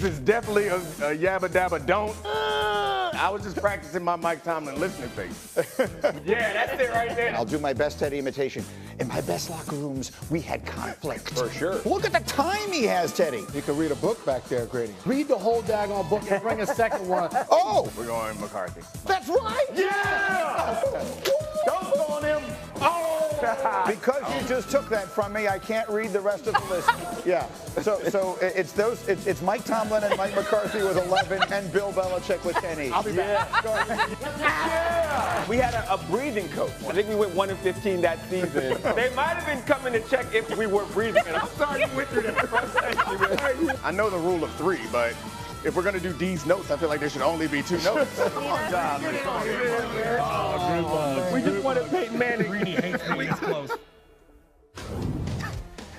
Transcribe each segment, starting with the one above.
This is definitely a yabba dabba don't. I was just practicing my Mike Tomlin listening face. Yeah, that's it right there. I'll do my best Teddy imitation. In my best locker rooms, we had conflict. For sure. Look at the time he has, Teddy. You can read a book back there, Grady. Read the whole daggone book and bring a second one. Oh, We're going McCarthy. that's right. Yeah! Don't go on him. Oh! Because you just took that from me, I can't read the rest of the list. Yeah. So it's Mike Tomlin and Mike McCarthy with 11 and Bill Belichick with 10 each. I'll be back. Yeah. We had a breathing coach. I think we went 1-15 that season. They might have been coming to check if we were breathing. And I'm sorry you went through that. I know the rule of 3, but if we're going to do D's notes, I feel like there should only be 2 notes. We just want to Peyton Manning. Greedy hates me. It's close.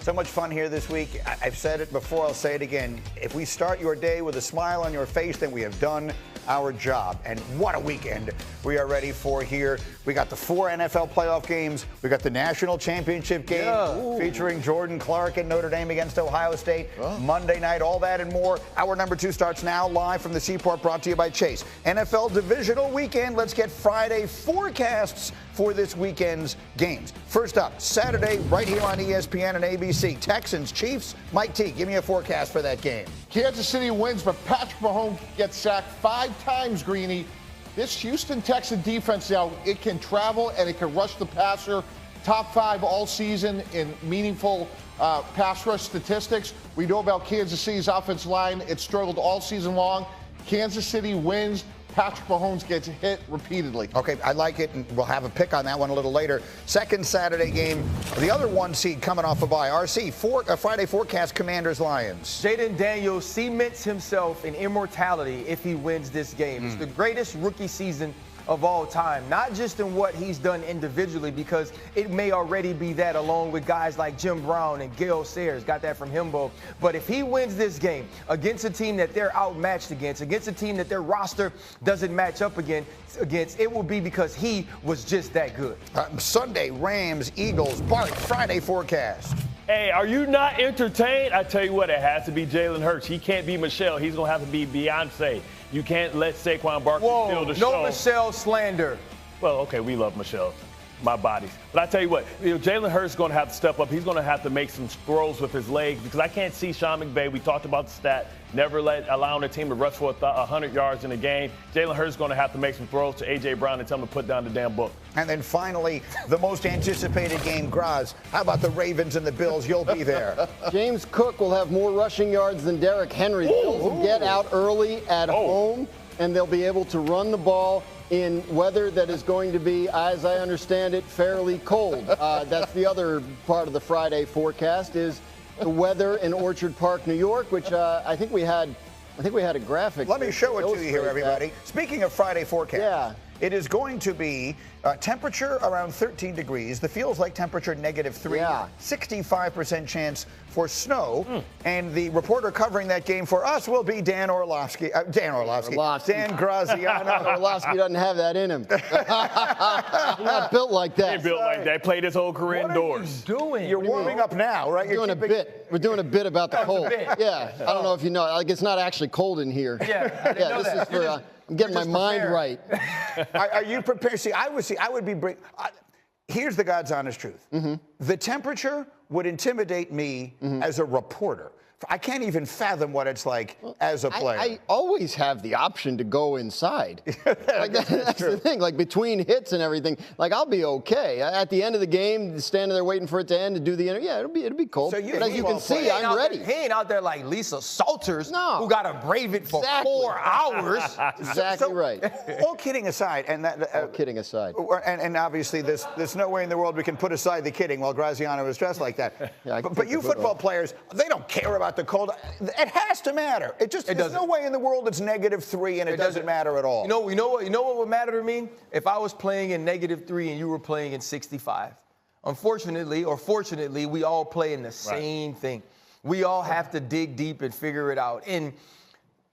So much fun here this week. I've said it before, I'll say it again. If we start your day with a smile on your face, then we have done our job. And what a weekend we are ready for here. We got the 4 NFL playoff games. We got the national championship game featuring Jordan Clark and Notre Dame against Ohio State. Monday night, all that and more. Hour number 2 starts now, live from the Seaport, brought to you by Chase. NFL divisional weekend. Let's get Friday forecasts for this weekend's games. First up, Saturday, right here on ESPN and ABC. Texans, Chiefs. Mike T, give me a forecast for that game. Kansas City wins, but Patrick Mahomes gets sacked 5 times, Greeny. This Houston Texan defense now, it can travel and it can rush the passer. Top 5 all season in meaningful pass rush statistics. We know about Kansas City's offensive line. It struggled all season long. Kansas City wins. Patrick Mahomes gets hit repeatedly. Okay, I like it, and we'll have a pick on that one a little later. Second Saturday game, the other 1 seed coming off a bye. RC, Friday forecast, Commanders, Lions. Jaden Daniels cements himself in immortality if he wins this game. It's the greatest rookie season of all time, not just in what he's done individually, because it may already be that along with guys like Jim Brown and Gale Sayers, got that from Himbo. But if he wins this game against a team that they're outmatched against a team that their roster doesn't match up against, it will be because he was just that good. Sunday, Rams, Eagles. Bart, Friday forecast. Hey, are you not entertained? I tell you what, it has to be Jalen Hurts. He can't be Michelle. He's going to have to be Beyonce. You can't let Saquon Barkley steal the show. No Michelle slander. Well, okay, we love Michelle. My bodies. But I tell you what, Jalen Hurts is going to have to step up. He's going to have to make some throws with his legs, because I can't see Sean McVay. We talked about the stat, never allowing a team to rush for 100 yards in a game. Jalen Hurts is going to have to make some throws to A.J. Brown and tell him to put down the damn book. And then finally, the most anticipated game, Graz. How about the Ravens and the Bills? You'll be there. James Cook will have more rushing yards than Derrick Henry. The Bills will get out early at home, and they'll be able to run the ball in weather that is going to be, as I understand it, fairly cold. That's the other part of the Friday forecast, is the weather in Orchard Park, New York, which I think we had a graphic. Let me show it to you here, everybody. Speaking of Friday forecast, it is going to be temperature around 13 degrees. The feels like temperature -3. 65% chance for snow. And the reporter covering that game for us will be Dan Orlovsky. Dan Graziano. Orlovsky doesn't have that in him. He's not built like that. He ain't built like that. Played his whole career indoors. You're warming up now, right? We're doing a bit. We're doing a bit about the cold. Yeah. I don't know if you know. Like, it's not actually cold in here. Yeah, I didn't know this that. is for. I'm getting my mind right. Are you prepared? I would be. Here's the God's honest truth. The temperature would intimidate me as a reporter. I can't even fathom what it's like as a player. I always have the option to go inside. Like that's the thing. Like between hits and everything, like I'll be okay. At the end of the game, standing there waiting for it to end to do the interview, yeah, it'll be cold. So but as you can see, I'm ready. He ain't out there like Lisa Salters, No. who got to brave it for 4 hours. Exactly right. All kidding aside, and all kidding aside, and obviously there's no way in the world we can put aside the kidding while Graziano is dressed like that. But you football players, they don't care about the cold. It has to matter. There's no way in the world it's -3 and it doesn't matter at all. You know what would matter to me? If I was playing in -3 and you were playing in 65. Unfortunately or fortunately, we all play in the same thing. We all have to dig deep and figure it out. And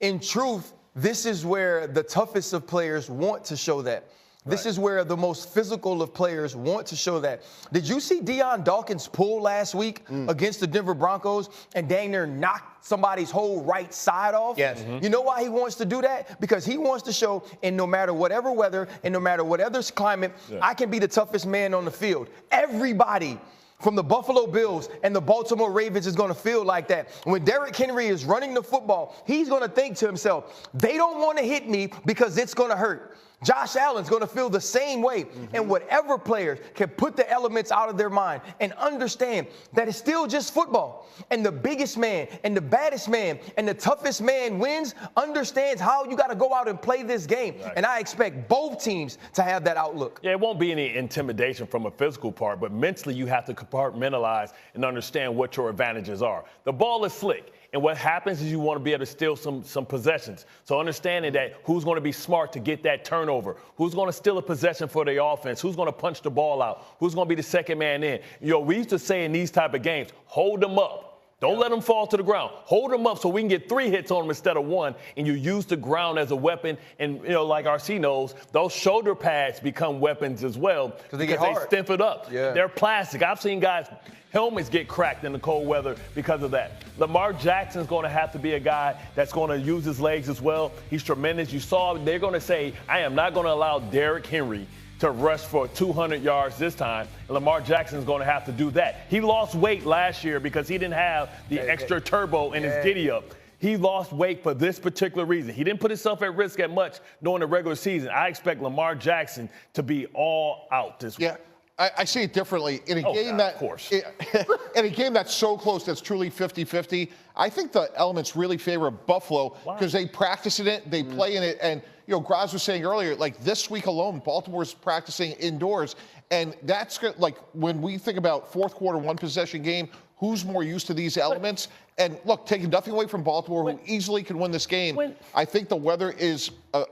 in truth, this is where the toughest of players want to show that. This is where the most physical of players want to show that. Did you see Deion Dawkins pull last week against the Denver Broncos and dang near knocked somebody's whole right side off? Yes. You know why he wants to do that? Because he wants to show, in no matter whatever weather and no matter whatever climate, I can be the toughest man on the field. Everybody from the Buffalo Bills and the Baltimore Ravens is going to feel like that. When Derrick Henry is running the football, he's going to think to himself, they don't want to hit me because it's going to hurt. Josh Allen's going to feel the same way. And whatever players can put the elements out of their mind and understand that it's still just football. And the biggest man and the baddest man and the toughest man wins, understands how you got to go out and play this game. Right. And I expect both teams to have that outlook. Yeah, it won't be any intimidation from a physical part, but mentally you have to compartmentalize and understand what your advantages are. The ball is slick. And what happens is you want to be able to steal some possessions. So understanding that who's going to be smart to get that turnover, who's going to steal a possession for the offense, who's going to punch the ball out, who's going to be the second man in. You know, we used to say in these type of games, hold them up. Don't let them fall to the ground. Hold them up so we can get 3 hits on them instead of 1, and you use the ground as a weapon. And, you know, like RC knows, those shoulder pads become weapons as well because they stiff it up. Yeah. They're plastic. I've seen guys, helmets get cracked in the cold weather because of that. Lamar Jackson's going to have to be a guy that's going to use his legs as well. He's tremendous. You saw they're going to say, I am not going to allow Derrick Henry to rush for 200 yards this time. And Lamar Jackson's going to have to do that. He lost weight last year because he didn't have the extra turbo in his giddy-up. He lost weight for this particular reason. He didn't put himself at risk at much during the regular season. I expect Lamar Jackson to be all out this week. I see it differently. In a game that, of course. In a game that's so close, that's truly 50-50, I think the elements really favor Buffalo because they practice in it, they play in it, and you know, Graz was saying earlier, like this week alone, Baltimore's practicing indoors, and that's like when we think about fourth quarter, 1-possession game, who's more used to these elements? And look, taking nothing away from Baltimore, who easily can win this game, I think the weather is I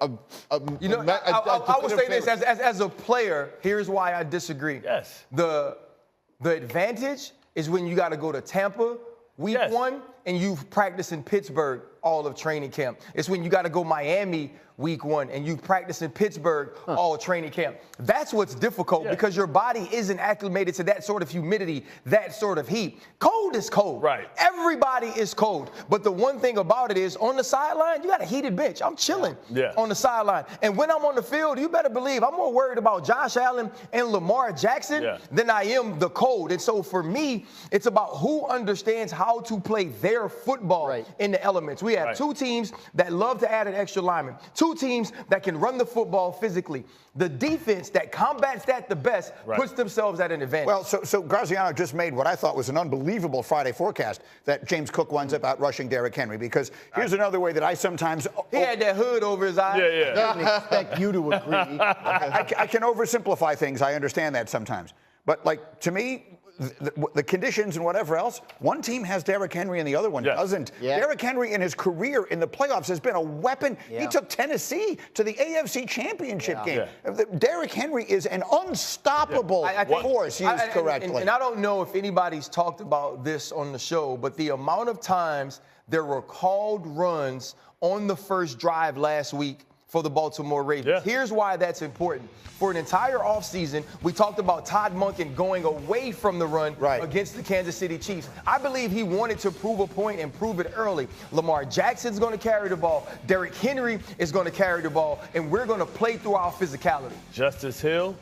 would say this, as a player, here's why I disagree. Yes. The advantage is when you got to go to Tampa week 1 and you've practiced in Pittsburgh all of training camp. It's when you got to go Miami week 1 and you practice in Pittsburgh all training camp. That's what's difficult because your body isn't acclimated to that sort of humidity, that sort of heat. Cold is cold. Right. Everybody is cold. But the one thing about it is on the sideline, you got a heated bench. I'm chilling on the sideline. And when I'm on the field, you better believe I'm more worried about Josh Allen and Lamar Jackson than I am the cold. And so for me, it's about who understands how to play their football in the elements. We have 2 teams that love to add an extra lineman. 2 teams that can run the football physically. The defense that combats that the best puts themselves at an advantage. Well, so Graziano just made what I thought was an unbelievable Friday forecast that James Cook winds up out rushing Derrick Henry, because here's another way that I sometimes... He had that hood over his eyes. I didn't expect you to agree. I can oversimplify things. I understand that sometimes. But, like, to me, the conditions and whatever else, one team has Derrick Henry and the other one doesn't. Derrick Henry in his career in the playoffs has been a weapon. He took Tennessee to the AFC Championship game. Derrick Henry is an unstoppable force used correctly. And I don't know if anybody's talked about this on the show, but the amount of times there were called runs on the first drive last week for the Baltimore Ravens. Here's why that's important. For an entire offseason, we talked about Todd Monken going away from the run against the Kansas City Chiefs. I believe he wanted to prove a point and prove it early. Lamar Jackson's going to carry the ball. Derrick Henry is going to carry the ball, and we're going to play through our physicality. Justice Hill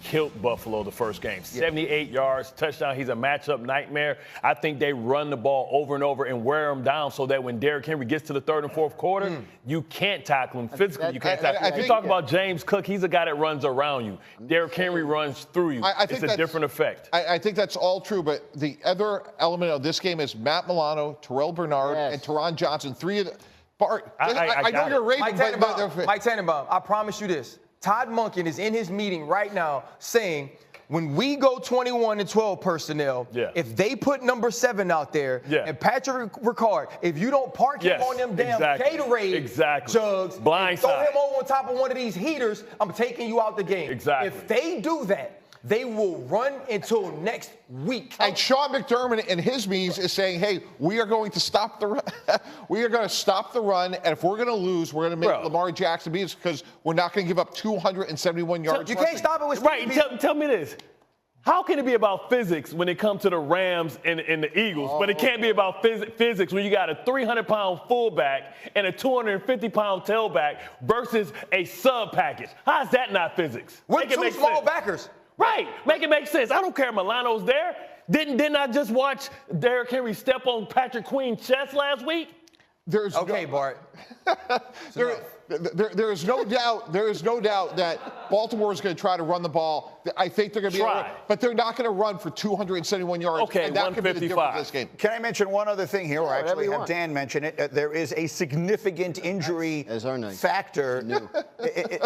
killed Buffalo the first game. 78 yards, touchdown. He's a matchup nightmare. I think they run the ball over and over and wear him down so that when Derrick Henry gets to the third and fourth quarter, you can't tackle him physically. You can't tackle him. You talk about James Cook. He's a guy that runs around you. Derrick Henry runs through you. It's a different effect. I think that's all true, but the other element of this game is Matt Milano, Terrell Bernard, and Teron Johnson. 3 of the... Bart, I know you're raving. Mike Tannenbaum, I promise you this. Todd Monken is in his meeting right now saying, when we go 21 and 12 personnel, if they put number 7 out there, and Patrick Ricard, if you don't park him on them damn Gatorade jugs, blind throw him on top of one of these heaters, I'm taking you out the game. If they do that, they will run until next week. And Sean McDermott and his means is saying, hey, we are going to stop the run. We are going to stop the run, and if we're going to lose, we're going to make Lamar Jackson beat us because we're not going to give up 271 yards. You can't stop it with right. Tell me this. How can it be about physics when it comes to the Rams and the Eagles, but it can't be about physics when you got a 300-pound fullback and a 250-pound tailback versus a sub package? How is that not physics? With two small backers. Right. Make it make sense. I don't care if Milano's there. Didn't I just watch Derrick Henry step on Patrick Queen's chest last week? Bart. There is no doubt. There is no doubt that Baltimore is going to try to run the ball. I think they're going to be able to, but they're not going to run for 271 yards. Okay, and that could be the difference in this game. Can I mention one other thing here? Or actually have Dan mention it. There is a significant injury factor.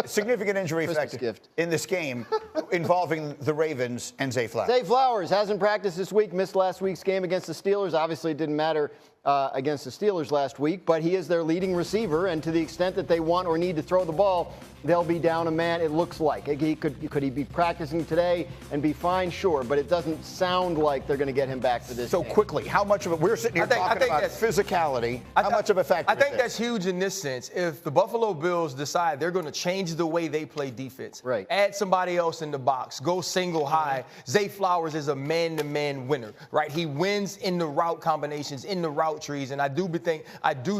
Significant injury factor in this game involving the Ravens and Zay Flowers. Zay Flowers hasn't practiced this week. Missed last week's game against the Steelers. Obviously, it didn't matter against the Steelers last week, but he is their leading receiver, and to the extent that they want or need to throw the ball, they'll be down a man, it looks like. Could he be practicing today and be fine? Sure, but it doesn't sound like they're going to get him back for this game. Quickly, how much of it, we're sitting here talking about physicality, how much of a factor I think that's huge in this sense. If the Buffalo Bills decide they're going to change the way they play defense, add somebody else in the box, go single high, Zay Flowers is a man-to-man winner, right? He wins in the route combinations, in the route trees, and I do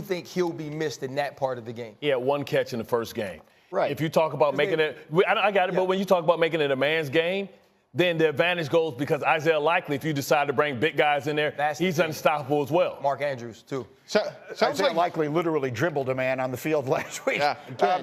think he'll be missed in that part of the game. He had one catch in the first game. Right. If you talk about making it, I got it, but when you talk about making it a man's game, then the advantage goes because Isaiah Likely, if you decide to bring big guys in there, he's unstoppable as well. Mark Andrews, too. Isaiah Likely literally dribbled a man on the field last week.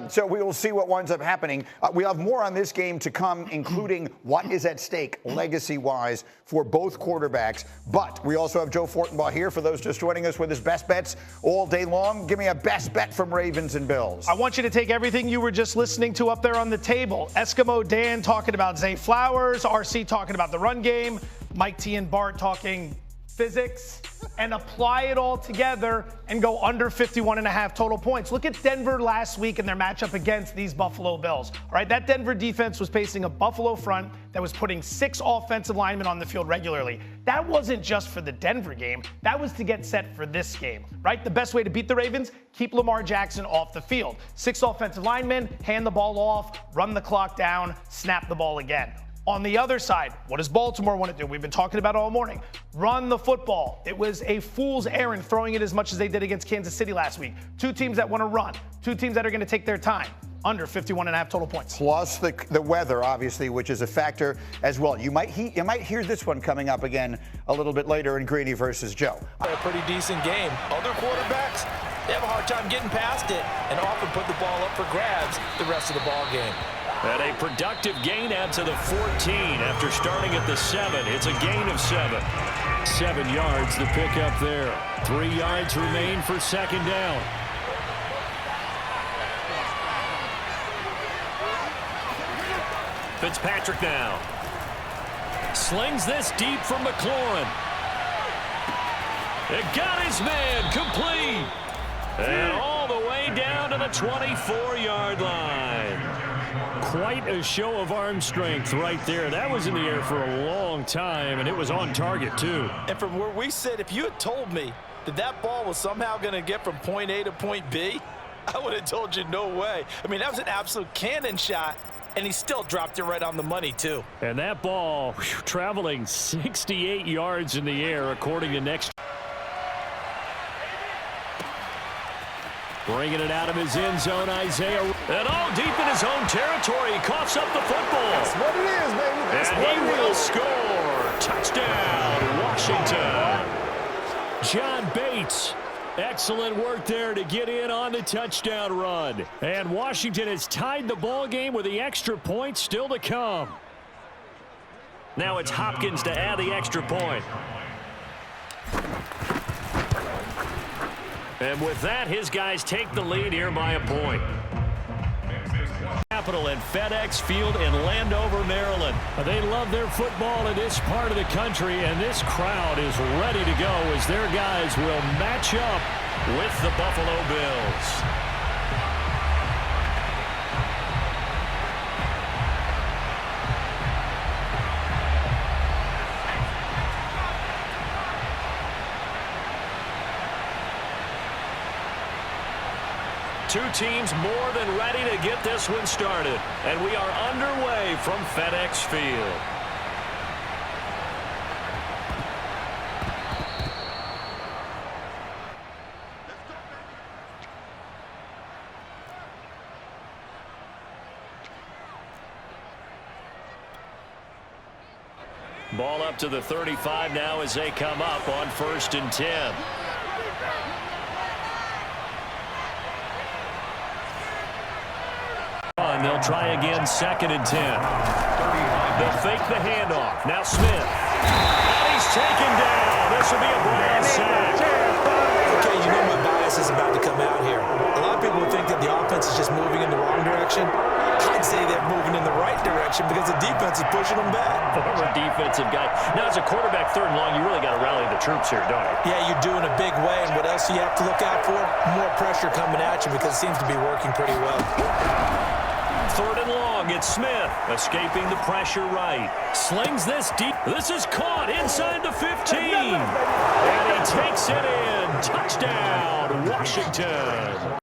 So we will see what winds up happening. We have more on this game to come, including what is at stake legacy-wise for both quarterbacks. But we also have Joe Fortenbaugh here for those just joining us with his best bets all day long. Give me a best bet from Ravens and Bills. I want you to take everything you were just listening to up there on the table. Eskimo Dan talking about Zay Flowers, RC talking about the run game, Mike T and Bart talking physics, and apply it all together and go under 51.5 total points. Look at Denver last week in their matchup against these Buffalo Bills. All right, that Denver defense was facing a Buffalo front that was putting 6 offensive linemen on the field regularly. That wasn't just for the Denver game. That was to get set for this game, right? The best way to beat the Ravens, keep Lamar Jackson off the field. 6 offensive linemen, hand the ball off, run the clock down, snap the ball again. On the other side, what does Baltimore want to do? We've been talking about it all morning. Run the football. It was a fool's errand throwing it as much as they did against Kansas City last week. 2 teams that want to run. 2 teams that are going to take their time. Under 51.5 total points. Plus the weather, obviously, which is a factor as well. You might hear this one coming up again a little bit later in Greeny versus Joe. A pretty decent game. Other quarterbacks, they have a hard time getting past it and often put the ball up for grabs the rest of the ball game. And a productive gain out to the 14 after starting at the 7. It's a gain of 7. 7 yards the pickup there. 3 yards remain for second down. Fitzpatrick now. Slings this deep from McLaurin. It got his man complete. And all the way down to the 24-yard line. Quite a show of arm strength right there. That was in the air for a long time, and it was on target, too. And from where we sit, if you had told me that that ball was somehow going to get from point A to point B, I would have told you no way. I mean, that was an absolute cannon shot, and he still dropped it right on the money, too. And that ball traveling 68 yards in the air, according to next. Bringing it out of his end zone, Isaiah. And all deep in his own territory. He coughs up the football. That's what it is, baby. That's and he will score. Touchdown, Washington. John Bates. Excellent work there to get in on the touchdown run. And Washington has tied the ball game with the extra point still to come. Now it's Hopkins to add the extra point. And with that, his guys take the lead here by a point. Capital at FedEx Field in Landover, Maryland. They love their football in this part of the country, and this crowd is ready to go as their guys will match up with the Buffalo Bills. Two teams more than ready to get this one started. And we are underway from FedEx Field. Ball up to the 35 now as they come up on 1st and 10. And they'll try again 2nd and 10. They'll fake the handoff. Now Smith. And he's taken down. This will be a Brown sack. Okay, you know my bias is about to come out here. A lot of people think that the offense is just moving in the wrong direction. I'd say they're moving in the right direction because the defense is pushing them back. Former defensive guy. Now, as a quarterback, 3rd and long, you really got to rally the troops here, don't you? Yeah, you do in a big way. And what else do you have to look out for? More pressure coming at you because it seems to be working pretty well. 3rd and long, it's Smith escaping the pressure right. Slings this deep. This is caught inside the 15. And he takes it in. Touchdown, Washington.